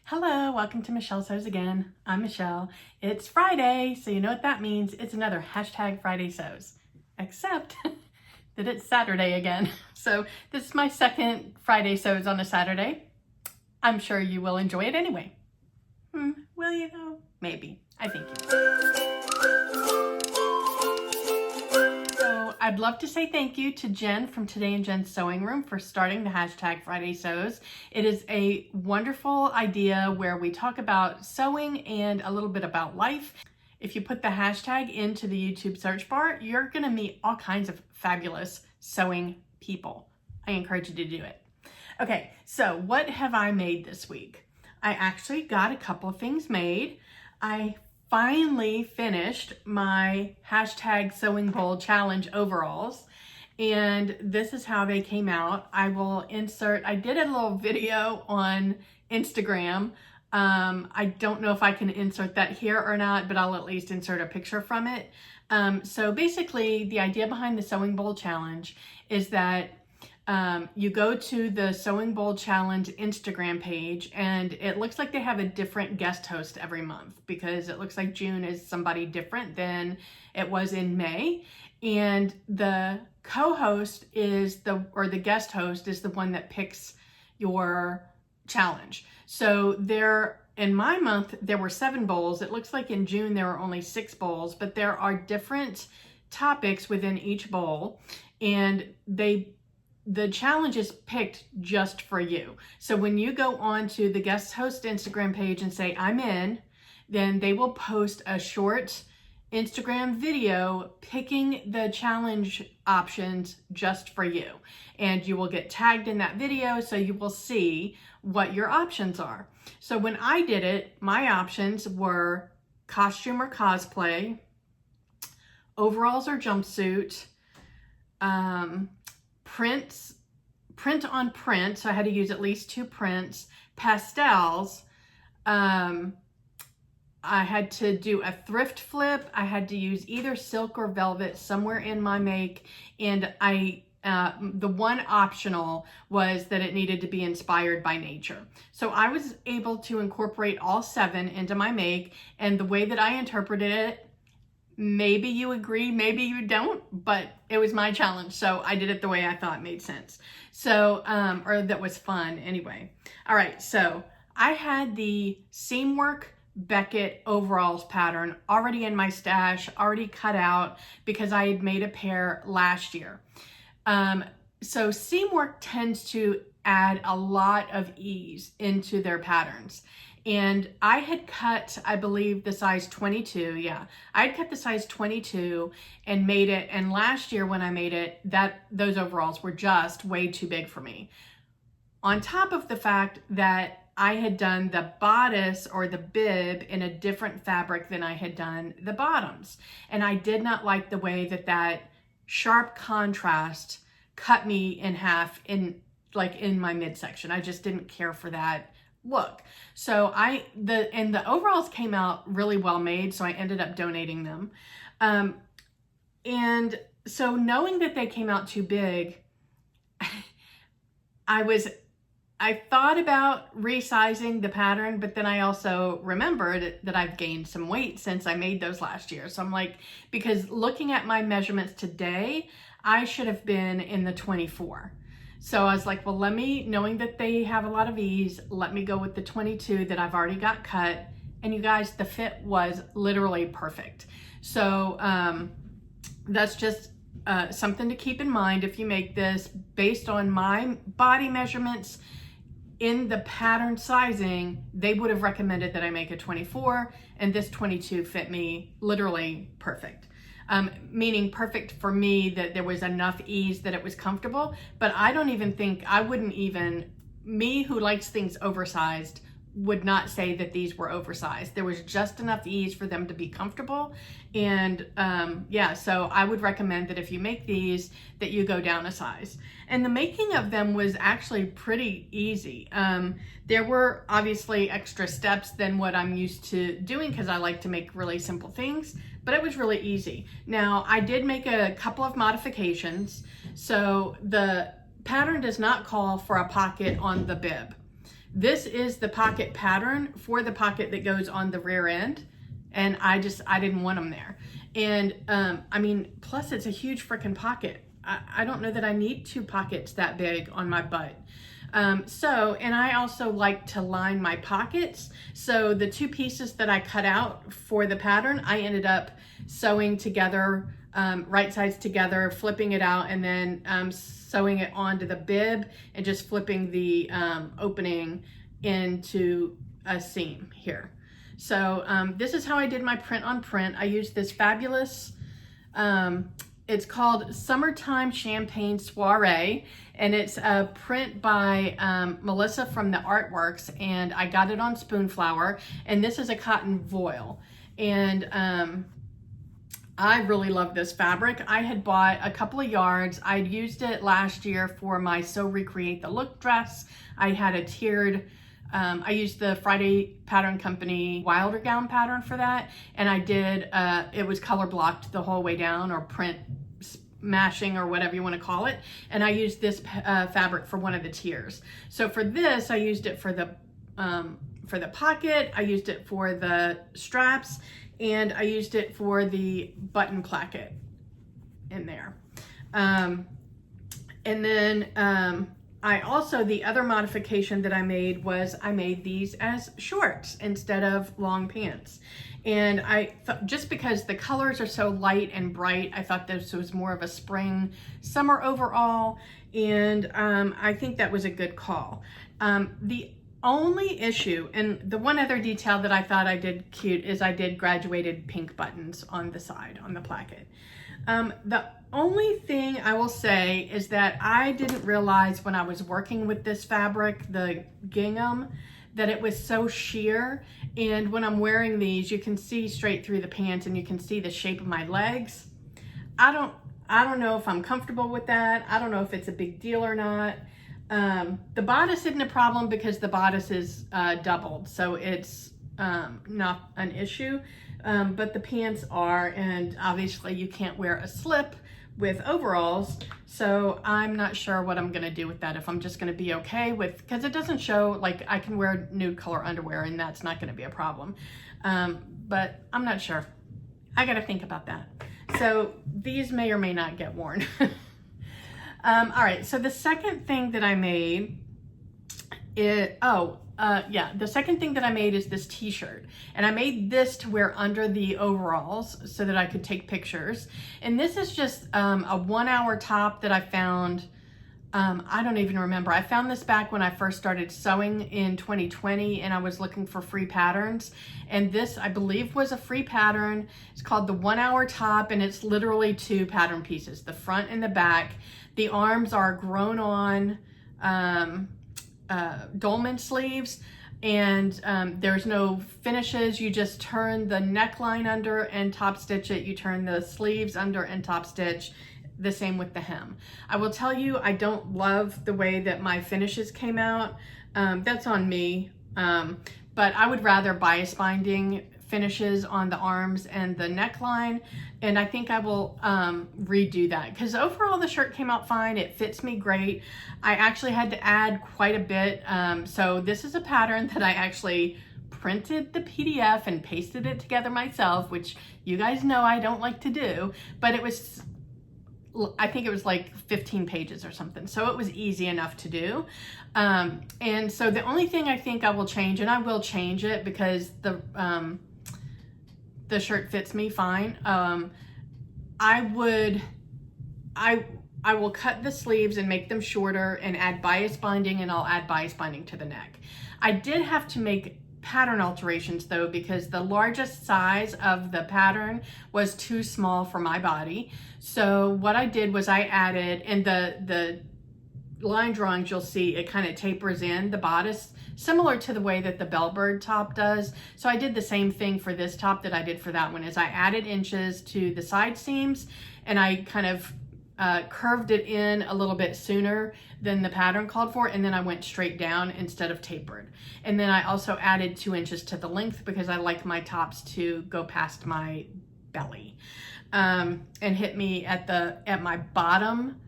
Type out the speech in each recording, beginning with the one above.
Hello, welcome to Michelle Sews Again. I'm Michelle. It's Friday, so you know what that means. It's another hashtag Friday Sews, except that it's Saturday again. So this is my second Friday Sews on a Saturday. I'm sure you will enjoy it anyway. Will you though? Maybe. I think you will. So I'd love to say thank you to Jen from Today in Jen's Sewing Room for starting the hashtag Friday Sews. It is a wonderful idea where we talk about sewing and a little bit about life. If you put the hashtag into the YouTube search bar, you're gonna meet all kinds of fabulous sewing people. I encourage you to do it. Okay, so what have I made this week? I actually got a couple of things made. I finally finished my hashtag Sewing Bowl Challenge overalls, and this is how they came out. I did a little video on Instagram. I don't know if I can insert that here or not, but I'll at least insert a picture from it. So basically the idea behind the Sewing Bowl Challenge is that you go to the Sewing Bowl Challenge Instagram page, and it looks like they have a different guest host every month because it looks like June is somebody different than it was in May. And the co-host the guest host is the one that picks your challenge. So in my month, there were 7 bowls. It looks like in June, there were only 6 bowls, but there are different topics within each bowl, and the challenge is picked just for you. So when you go on to the guest host Instagram page and say, I'm in, then they will post a short Instagram video picking the challenge options just for you. And you will get tagged in that video, so you will see what your options are. So when I did it, my options were costume or cosplay, overalls or jumpsuit, print on print, so I had to use at least 2 prints, pastels, I had to do a thrift flip, I had to use either silk or velvet somewhere in my make, and the one optional was that it needed to be inspired by nature. So I was able to incorporate all 7 into my make, and the way that I interpreted it, maybe you agree, maybe you don't, but it was my challenge, so I did it the way I thought made sense. So, or that was fun anyway. All right, so I had the Seamwork Beckett overalls pattern already in my stash, already cut out because I had made a pair last year. So Seamwork tends to add a lot of ease into their patterns. And I had cut, I believe, the size 22. Yeah, I had cut the size 22 and made it. And last year when I made it, those overalls were just way too big for me. On top of the fact that I had done the bodice or the bib in a different fabric than I had done the bottoms. And I did not like the way that sharp contrast cut me in half in my midsection. I just didn't care for that look. So the overalls came out really well made, so I ended up donating them. And so knowing that they came out too big, I thought about resizing the pattern, but then I also remembered that I've gained some weight since I made those last year. So I'm like, because looking at my measurements today, I should have been in the 24. So I was like, well, knowing that they have a lot of ease, let me go with the 22 that I've already got cut. And you guys, the fit was literally perfect. So that's just something to keep in mind if you make this based on my body measurements. In the pattern sizing, they would have recommended that I make a 24, and this 22 fit me literally perfect. Meaning perfect for me, that there was enough ease that it was comfortable, but me who likes things oversized would not say that these were oversized. There was just enough ease for them to be comfortable. And yeah, so I would recommend that if you make these, that you go down a size. And the making of them was actually pretty easy. There were obviously extra steps than what I'm used to doing because I like to make really simple things, but it was really easy. Now, I did make a couple of modifications. So the pattern does not call for a pocket on the bib. This is the pocket pattern for the pocket that goes on the rear end. And I didn't want them there. And I mean, plus it's a huge freaking pocket. I don't know that I need 2 pockets that big on my butt. And I also like to line my pockets. So the 2 pieces that I cut out for the pattern, I ended up sewing together, right sides together, flipping it out, and then sewing it onto the bib and just flipping the opening into a seam here. So this is how I did my print on print. I used this fabulous, it's called Summertime Champagne Soiree, and it's a print by Melissa from the Artworks, and I got it on Spoonflower, and this is a cotton voile. And I really love this fabric. I had bought a couple of yards. I'd used it last year for my Sew Recreate the Look dress. I had a tiered, I used the Friday Pattern Company Wilder gown pattern for that, and I did, it was color blocked the whole way down, or print mashing, or whatever you want to call it, and I used this fabric for one of the tiers. So for this, I used it for the pocket, I used it for the straps, and I used it for the button placket in there. And then I also, the other modification that I made was I made these as shorts instead of long pants. And I thought, just because the colors are so light and bright, I thought this was more of a spring, summer overall. And I think that was a good call. The only issue, and the one other detail that I thought I did cute, is I did graduated pink buttons on the side, on the placket. The only thing I will say is that I didn't realize when I was working with this fabric, the gingham, that it was so sheer. And when I'm wearing these, you can see straight through the pants and you can see the shape of my legs. I don't know if I'm comfortable with that. I don't know if it's a big deal or not. The bodice isn't a problem because the bodice is doubled, so it's not an issue. But the pants are, and obviously you can't wear a slip with overalls, so I'm not sure what I'm gonna do with that, if I'm just gonna be okay with, because it doesn't show, like I can wear nude color underwear and that's not gonna be a problem. But I'm not sure. I gotta think about that. So these may or may not get worn. All right, so the second thing that I made is, the second thing that I made is this t-shirt, and I made this to wear under the overalls so that I could take pictures. And this is just a 1-hour top that I found, I don't even remember. I found this back when I first started sewing in 2020, and I was looking for free patterns. And this, I believe, was a free pattern. It's called the 1-hour top, and it's literally 2 pattern pieces, the front and the back. The arms are grown on dolman sleeves, and there's no finishes. You just turn the neckline under and top stitch it. You turn the sleeves under and top stitch. The same with the hem. I will tell you, I don't love the way that my finishes came out. That's on me, but I would rather bias binding finishes on the arms and the neckline, and I think I will redo that, because overall the shirt came out fine. It fits me great. I actually had to add quite a bit, so this is a pattern that I actually printed the PDF and pasted it together myself, which you guys know I don't like to do, but it was, I think it was like 15 pages or something, so it was easy enough to do. And so the only thing I think I will change, and I will change it because the shirt fits me fine. I will cut the sleeves and make them shorter and add bias binding, and I'll add bias binding to the neck. I did have to make pattern alterations though, because the largest size of the pattern was too small for my body. So what I did was I added, and the line drawings you'll see, it kind of tapers in the bodice, similar to the way that the Bellbird top does. So I did the same thing for this top that I did for that one, is I added inches to the side seams, and I kind of curved it in a little bit sooner than the pattern called for, and then I went straight down instead of tapered. And then I also added 2 inches to the length because I like my tops to go past my belly, and hit me at my bottom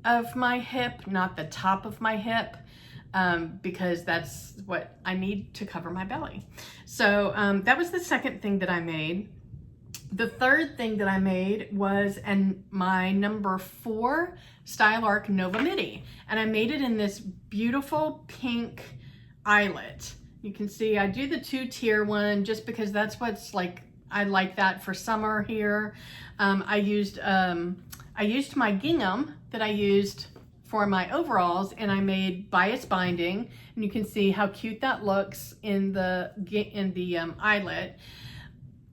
of my hip, not the top of my hip. because that's what I need to cover my belly. So that was the second thing that I made. The third thing that I made was my number 4 Stylark Nova Midi. And I made it in this beautiful pink eyelet. You can see I do the 2-tier one just because that's what's like, I like that for summer here. I used my gingham that I used for my overalls, and I made bias binding, and you can see how cute that looks in the eyelet.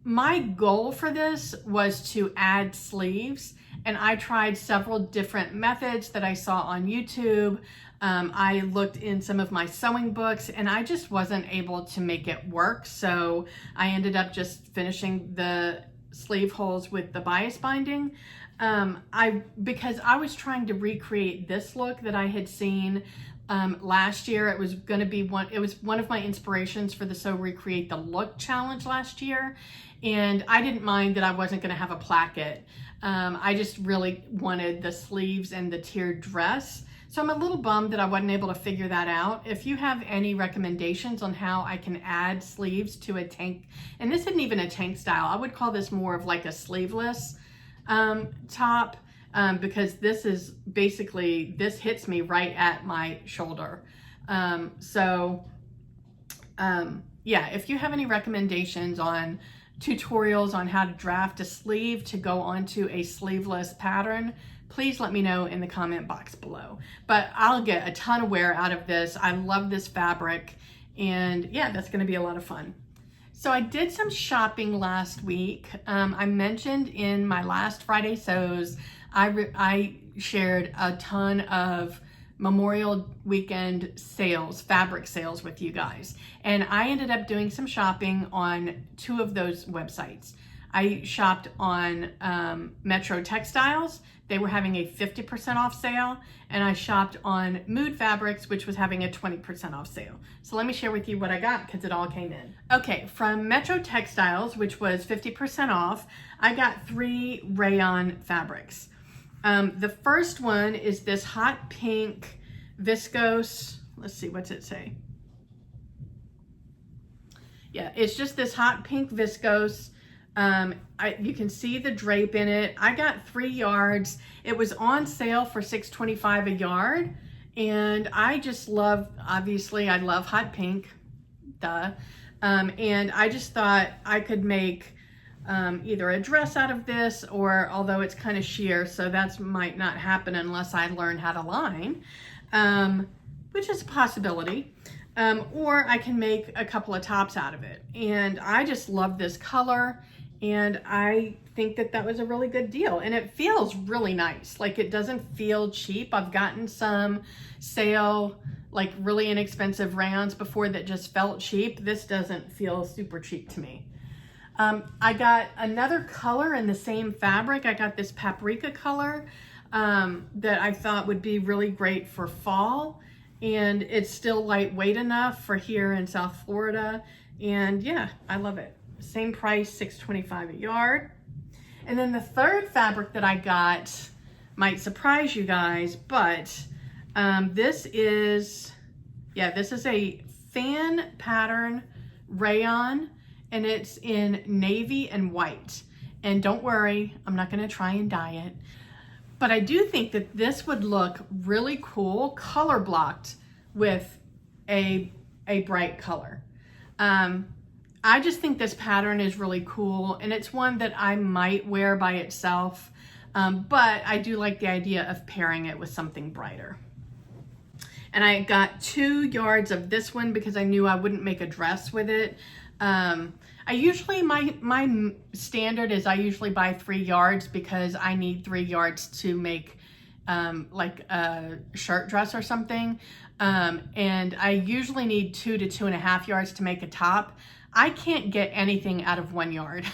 My goal for this was to add sleeves, and I tried several different methods that I saw on YouTube. I looked in some of my sewing books, and I just wasn't able to make it work. So I ended up just finishing the sleeve holes with the bias binding. Because I was trying to recreate this look that I had seen last year. It was going to be it was one of my inspirations for the Sew Recreate the Look challenge last year. And I didn't mind that I wasn't going to have a placket. I just really wanted the sleeves and the tiered dress. So I'm a little bummed that I wasn't able to figure that out. If you have any recommendations on how I can add sleeves to a tank, and this isn't even a tank style, I would call this more of like a sleeveless top, because this is basically, this hits me right at my shoulder. Yeah, if you have any recommendations on tutorials on how to draft a sleeve to go onto a sleeveless pattern, please let me know in the comment box below. But I'll get a ton of wear out of this. I love this fabric, and yeah, that's gonna be a lot of fun. So I did some shopping last week. I mentioned in my last Friday Sews, I shared a ton of Memorial Weekend sales, fabric sales with you guys. And I ended up doing some shopping on 2 of those websites. I shopped on Metro Textiles. They were having a 50% off sale. And I shopped on Mood Fabrics, which was having a 20% off sale. So let me share with you what I got, because it all came in. Okay, from Metro Textiles, which was 50% off, I got 3 rayon fabrics. The first one is this hot pink viscose. Let's see, what's it say? Yeah, it's just this hot pink viscose. You can see the drape in it. I got 3 yards. It was on sale for $6.25 a yard. And I just love, obviously I love hot pink, duh. And I just thought I could make either a dress out of this, or although it's kind of sheer, so that might not happen unless I learn how to line, which is a possibility. Or I can make a couple of tops out of it. And I just love this color, and I think that that was a really good deal. And it feels really nice. Like, it doesn't feel cheap. I've gotten some sale, like really inexpensive rayons before that just felt cheap. This doesn't feel super cheap to me. I got another color in the same fabric. I got this paprika color that I thought would be really great for fall. And it's still lightweight enough for here in South Florida. And yeah, I love it. Same price, $6.25 a yard. And then the third fabric that I got might surprise you guys, but this is a fan pattern rayon, and it's in navy and white. And don't worry, I'm not gonna try and dye it. But I do think that this would look really cool, color blocked with a bright color. I just think this pattern is really cool, and it's one that I might wear by itself, but I do like the idea of pairing it with something brighter. And I got 2 yards of this one because I knew I wouldn't make a dress with it. I usually, my standard is I usually buy 3 yards because I need 3 yards to make like a shirt dress or something. And I usually need 2 to 2.5 yards to make a top. I can't get anything out of 1 yard.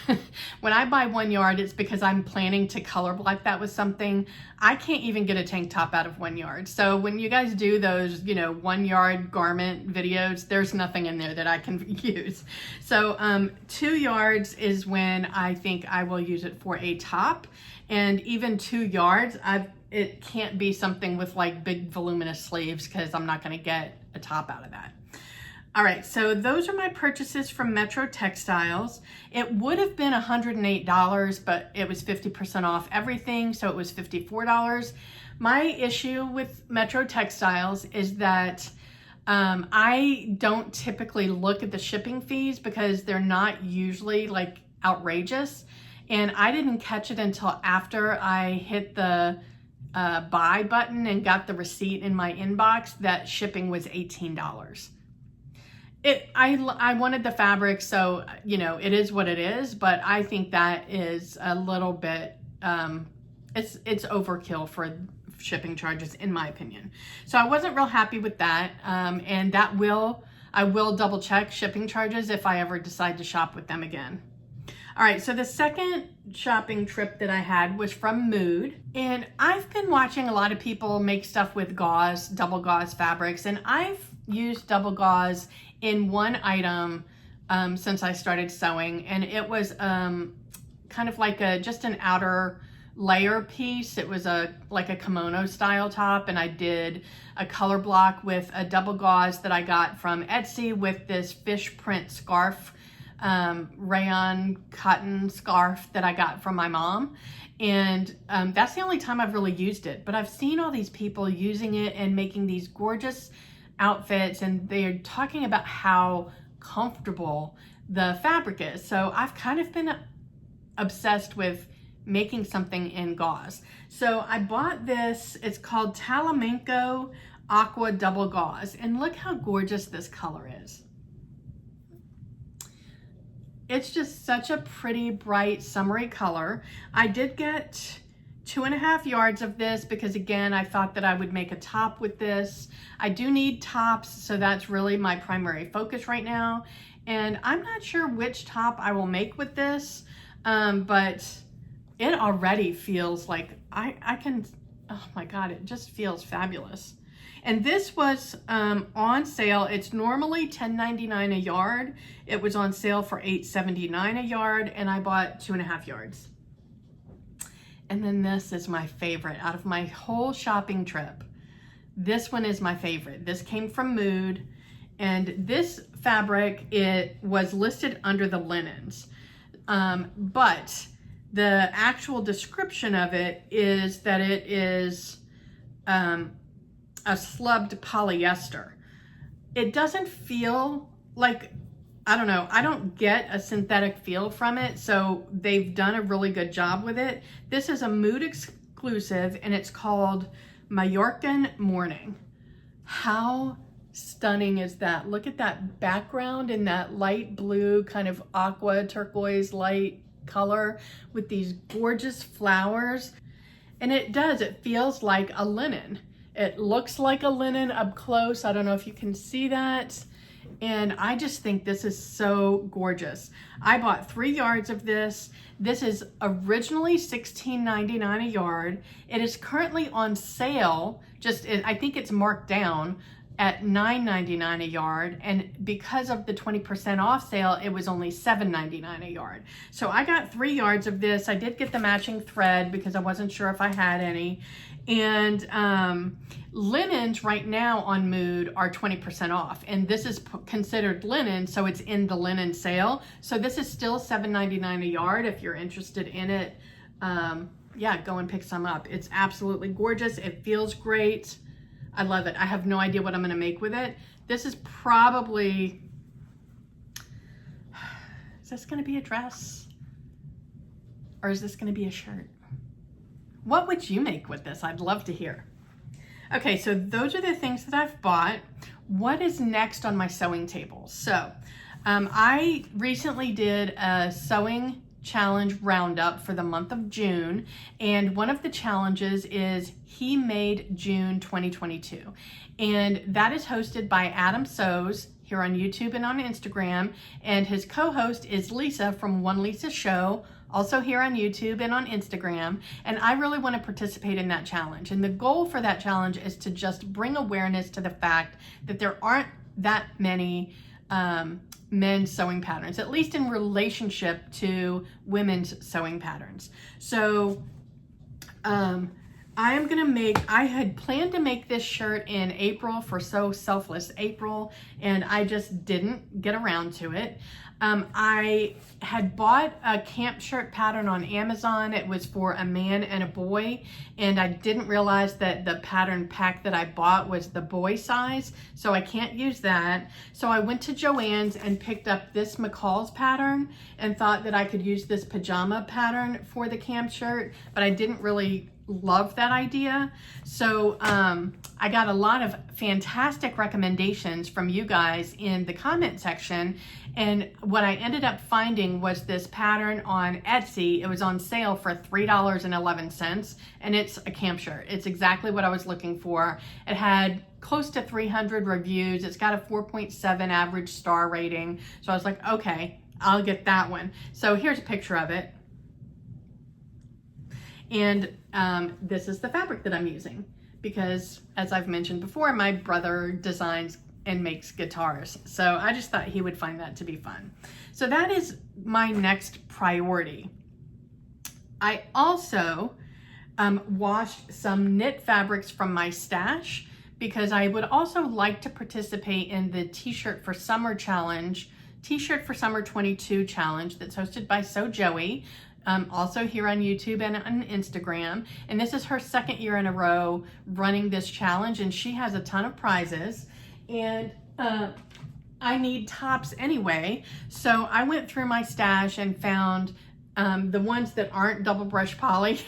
When I buy 1 yard, it's because I'm planning to color block that with something. I can't even get a tank top out of 1 yard. So when you guys do those, 1 yard garment videos, there's nothing in there that I can use. So 2 yards is when I think I will use it for a top. And even 2 yards, it can't be something with like big voluminous sleeves because I'm not gonna get a top out of that. All right, so those are my purchases from Metro Textiles. It would have been $108, but it was 50% off everything, so it was $54. My issue with Metro Textiles is that I don't typically look at the shipping fees because they're not usually like outrageous. And I didn't catch it until after I hit the buy button and got the receipt in my inbox that shipping was $18. I wanted the fabric, so you know, it is what it is, but I think that is a little bit it's overkill for shipping charges, in my opinion. So I wasn't real happy with that, and I will double check shipping charges if I ever decide to shop with them again. All right, so the second shopping trip that I had was from Mood, and I've been watching a lot of people make stuff with gauze, double gauze fabrics, and I've used double gauze in one item since I started sewing, and it was kind of like just an outer layer piece. It was like a kimono style top, and I did a color block with a double gauze that I got from Etsy with this fish print scarf, rayon cotton scarf that I got from my mom. And that's the only time I've really used it, but I've seen all these people using it and making these gorgeous outfits, and they're talking about how comfortable the fabric is. So I've kind of been obsessed with making something in gauze. So I bought this, it's called Talamanco Aqua Double Gauze, and look how gorgeous this color is. It's just such a pretty, bright, summery color. I did get 2.5 yards of this because, again, I thought that I would make a top with this. I do need tops, so that's really my primary focus right now. And I'm not sure which top I will make with this, but it already feels like I can, oh my God, it just feels fabulous. And this was on sale. It's normally $10.99 a yard. It was on sale for $8.79 a yard, and I bought 2.5 yards. And then this is my favorite out of my whole shopping trip. This one is my favorite. This came from Mood, and this fabric, it was listed under the linens, but the actual description of it is that it is a slubbed polyester. It doesn't feel like, I don't know, I don't get a synthetic feel from it, so they've done a really good job with it. This is a Mood exclusive, and it's called Mallorcan Morning. How stunning is that? Look at that background in that light blue, kind of aqua turquoise light color with these gorgeous flowers. And it feels like a linen. It looks like a linen up close. I don't know if you can see that. And I just think this is so gorgeous. I bought 3 yards of this. This is originally $16.99 a yard. It is currently on sale, I think it's marked down at $9.99 a yard, and because of the 20% off sale, it was only $7.99 a yard. So I got 3 yards of this. I did get the matching thread because I wasn't sure if I had any. And linens right now on Mood are 20% off, and this is considered linen, so it's in the linen sale. So this is still $7.99 a yard if you're interested in it. Yeah, go and pick some up. It's absolutely gorgeous. It feels great. I love it. I have no idea what I'm going to make with it. This is probably, is this going to be a dress? Or is this going to be a shirt? What would you make with this? I'd love to hear. Okay, so those are the things that I've bought. What is next on my sewing table? So I recently did a sewing challenge roundup for the month of June, and one of the challenges is He Made June 2022, and that is hosted by Adam Sews here on YouTube and on Instagram, and his co-host is Lisa from One Lisa Show, also here on YouTube and on Instagram. And I really want to participate in that challenge, and the goal for that challenge is to just bring awareness to the fact that there aren't that many men's sewing patterns, at least in relationship to women's sewing patterns. So I had planned to make this shirt in April for So Selfless April, and I just didn't get around to it. I had bought a camp shirt pattern on Amazon. It was for a man and a boy, and I didn't realize that the pattern pack that I bought was the boy size, so I can't use that. So I went to Joann's and picked up this McCall's pattern and thought that I could use this pajama pattern for the camp shirt, but I didn't really love that idea. So I got a lot of fantastic recommendations from you guys in the comment section, and what I ended up finding was this pattern on Etsy. It was on sale for $3.11, and it's a camp shirt. It's exactly what I was looking for. It had close to 300 reviews. It's got a 4.7 average star rating. So I was like, okay, I'll get that one. So here's a picture of it. And this is the fabric that I'm using because, as I've mentioned before, my brother designs and makes guitars. So I just thought he would find that to be fun. So that is my next priority. I also washed some knit fabrics from my stash because I would also like to participate in the T-shirt for Summer challenge, T-shirt for Summer 22 challenge that's hosted by So Joey. Also here on YouTube and on Instagram. And this is her second year in a row running this challenge, and she has a ton of prizes. And I need tops anyway. So I went through my stash and found the ones that aren't double brush poly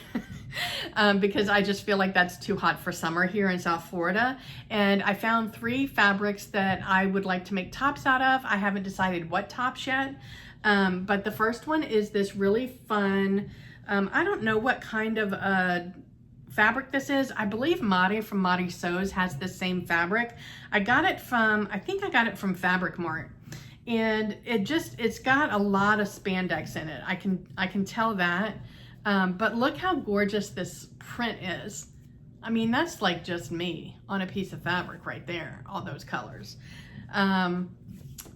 because I just feel like that's too hot for summer here in South Florida. And I found 3 fabrics that I would like to make tops out of. I haven't decided what tops yet. But the first one is this really fun, I don't know what kind of fabric this is. I believe Madi from Madi Sews has the same fabric. I think I got it from Fabric Mart, and it's got a lot of spandex in it. I can tell that, but look how gorgeous this print is. I mean, that's like just me on a piece of fabric right there, all those colors.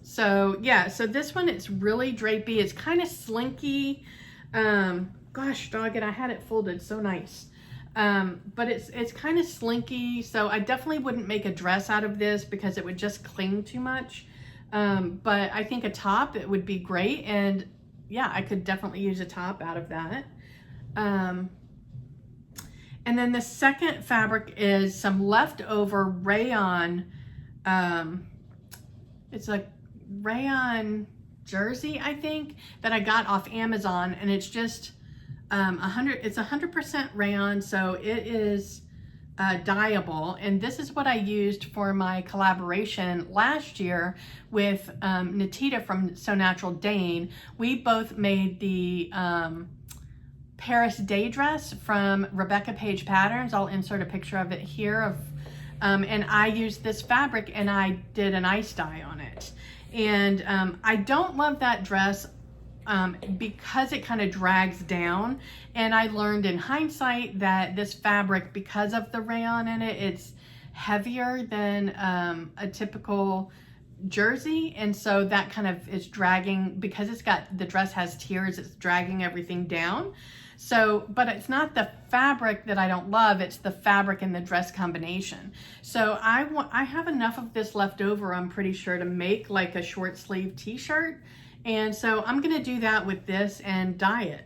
So yeah, so this one, it's really drapey. It's kind of slinky. Gosh, dog it, I had it folded so nice. But it's kind of slinky. So I definitely wouldn't make a dress out of this because it would just cling too much. But I think a top, it would be great. And yeah, I could definitely use a top out of that. And then the second fabric is some leftover rayon. It's a rayon jersey, I think, that I got off Amazon, and it's just it's 100% rayon, so it is dyeable. And this is what I used for my collaboration last year with Natita from So Natural Dane. We both made the Paris day dress from Rebecca Page Patterns. I'll insert a picture of it here and I used this fabric and I did an ice dye on it. And I don't love that dress because it kind of drags down. And I learned in hindsight that this fabric, because of the rayon in it, it's heavier than a typical jersey. And so that kind of is dragging, because the dress has tiers, it's dragging everything down. So, but it's not the fabric that I don't love, it's the fabric and the dress combination. So I have enough of this left over, I'm pretty sure, to make like a short sleeve t-shirt. And so I'm gonna do that with this and dye it.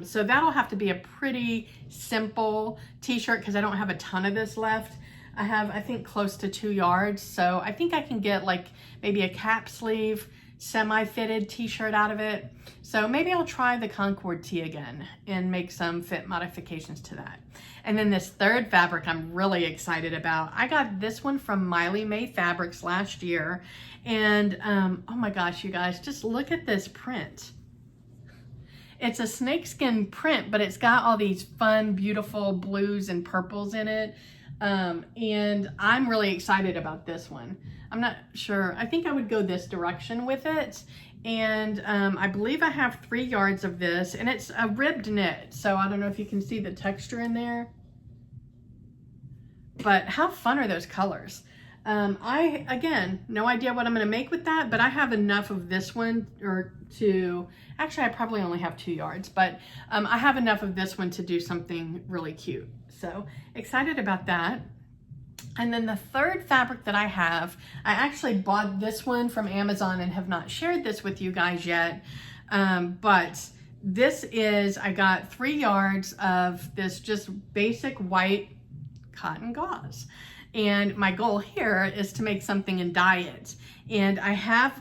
So that'll have to be a pretty simple t-shirt because I don't have a ton of this left. I have, I think, close to 2 yards. So I think I can get like maybe a cap sleeve, semi-fitted t-shirt out of it. So maybe I'll try the Concord tee again and make some fit modifications to that. And then this third fabric I'm really excited about. I got this one from Miley May Fabrics last year. And oh my gosh, you guys, just look at this print. It's a snakeskin print, but it's got all these fun, beautiful blues and purples in it. And I'm really excited about this one. I'm not sure. I think I would go this direction with it. And I believe I have 3 yards of this, and it's a ribbed knit. So I don't know if you can see the texture in there. But how fun are those colors? Again, no idea what I'm going to make with that, but I have enough of this one actually I probably only have 2 yards, but I have enough of this one to do something really cute. So excited about that. And then the third fabric that I have, I actually bought this one from Amazon and have not shared this with you guys yet. But this is, I got 3 yards of this just basic white cotton gauze. And my goal here is to make something and dye it. And I have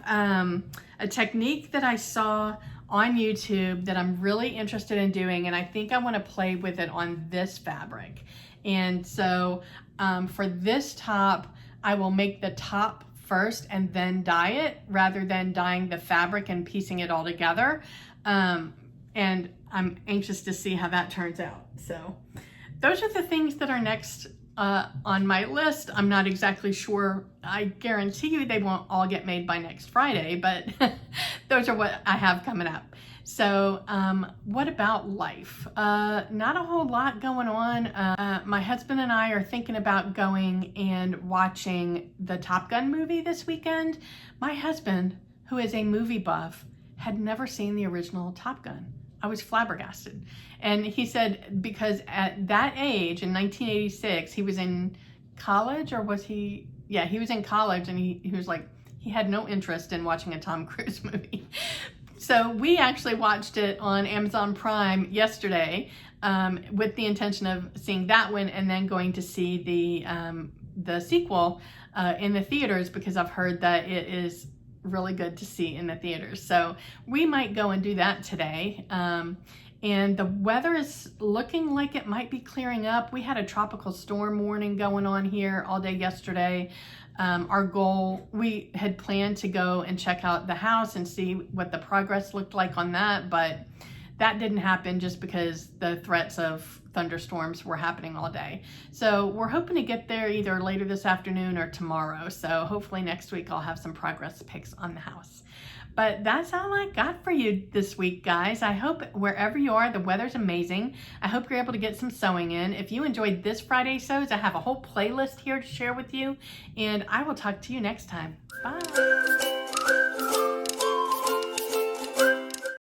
a technique that I saw on YouTube that I'm really interested in doing, and I think I want to play with it on this fabric. And so for this top, I will make the top first and then dye it, rather than dyeing the fabric and piecing it all together. And I'm anxious to see how that turns out. So those are the things that are next on my list. I'm not exactly sure. I guarantee you they won't all get made by next Friday, but those are what I have coming up. So what about life? Not a whole lot going on. My husband and I are thinking about going and watching the Top Gun movie this weekend. My husband, who is a movie buff, had never seen the original Top Gun. I was flabbergasted. And he said because at that age, in 1986, he was in college, or was he? Yeah, he was in college, and he was like, he had no interest in watching a Tom Cruise movie. So we actually watched it on Amazon Prime yesterday with the intention of seeing that one and then going to see the sequel in the theaters, because I've heard that it is really good to see in the theaters. So we might go and do that today. And the weather is looking like it might be clearing up. We had a tropical storm warning going on here all day yesterday. Our goal, we had planned to go and check out the house and see what the progress looked like on that, but that didn't happen just because the threats of thunderstorms were happening all day. So we're hoping to get there either later this afternoon or tomorrow. So hopefully next week I'll have some progress pics on the house. But that's all I got for you this week, guys. I hope wherever you are, the weather's amazing. I hope you're able to get some sewing in. If you enjoyed this Friday Sews, I have a whole playlist here to share with you, and I will talk to you next time. Bye.